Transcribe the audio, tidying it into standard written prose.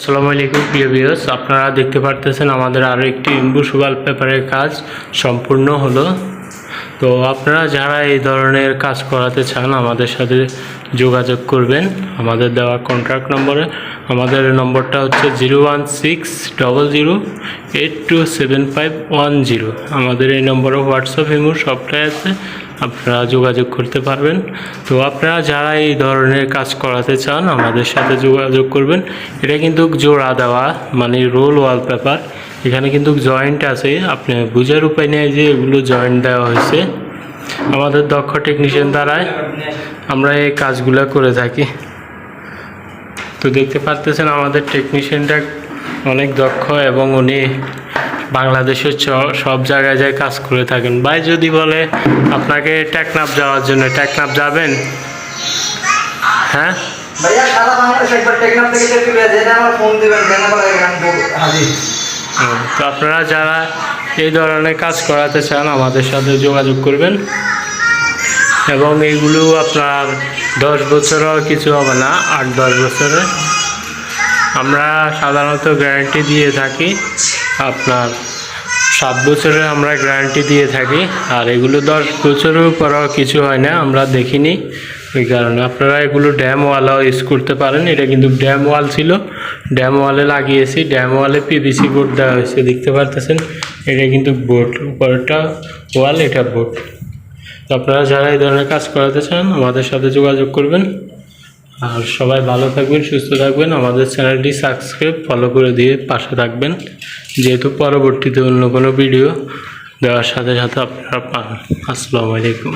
আসসালামু আলাইকুম প্রিয় ভিউয়ার্স, আপনারা দেখতে পারতেছেন আমাদের আরও একটি ইম্বুশন ওয়ালপেপারের কাজ সম্পূর্ণ হলো। তো আপনারা যারা এই ধরনের কাজ করাতে চান আমাদের সাথে যোগাযোগ করবেন আমাদের দেওয়া কন্ট্যাক্ট নম্বরে। আমাদের নম্বরটা হচ্ছে 01600827510। আমাদের এই নম্বরে হোয়াটসঅ্যাপ ইমো সবটাই আছে, আপনারা যোগাযোগ করতে পারবেন। তো আপনারা যারা এই ধরনের কাজ করাতে চান আমাদের সাথে যোগাযোগ করবেন। এটা কিন্তু জোড়া দেওয়া, মানে রোল ওয়ালপেপার। এখানে কিন্তু জয়েন্ট আছে, আপনি বুঝার উপায় নেই যে এগুলো জয়েন্ট দেওয়া হয়েছে। আমাদের দক্ষ টেকনিশিয়ান দ্বারাই আমরা এই কাজগুলো করে থাকি। তো দেখতে পাচ্ছেন আমাদের টেকনিশিয়ানটা অনেক দক্ষ এবং উনি বাংলাদেশের সব জায়গায় যায় কাজ করে থাকেন। ভাই যদি বলে আপনাকে টেকনাফ যাওয়ার জন্য, টেকনাফ যাবেন? হ্যাঁ ভাইয়া, সারা বাংলাদেশ একবার টেকনাফ থেকে চলে যেটা আমার ফোন দিবেন, হাজির। তো আপনারা যারা এই ধরনের কাজ করাতে চান আমাদের সাথে যোগাযোগ করবেন। এবং এইগুলো আপনার 10 বছরও কিছু হবে না, 8-10 বছরে আমরা সাধারণত গ্যারান্টি দিয়ে থাকি। আপনার 7 বছরের আমরা গ্যারান্টি দিয়ে থাকি, আর এগুলো 10 বছরের পরও কিছু হয় না, আমরা দেখিনি। ওই কারণে আপনারা এগুলো ড্যাম ওয়ালও ইউজ করতে পারেন। এটা কিন্তু ড্যাম ওয়াল ছিল, ড্যাম ওয়ালে লাগিয়েছি। ড্যাম ওয়ালে পিভিসি বোর্ড দেওয়া হয়েছে, দেখতে পারতেছেন। এটা কিন্তু বোর্ড, উপরটা ওয়াল, এটা বোর্ড। তো আপনারা যারা এই ধরনের কাজ করাতে চান আমাদের সাথে যোগাযোগ করবেন। আর সবাই ভালো থাকবেন, সুস্থ থাকবেন। আমাদের চ্যানেলটি সাবস্ক্রাইব, ফলো করে দিয়ে পাশে থাকবেন, যেহেতু পরবর্তীতে অন্য কোনো ভিডিও দেওয়ার সাথে সাথে আপনারা পান। আসসালামু আলাইকুম।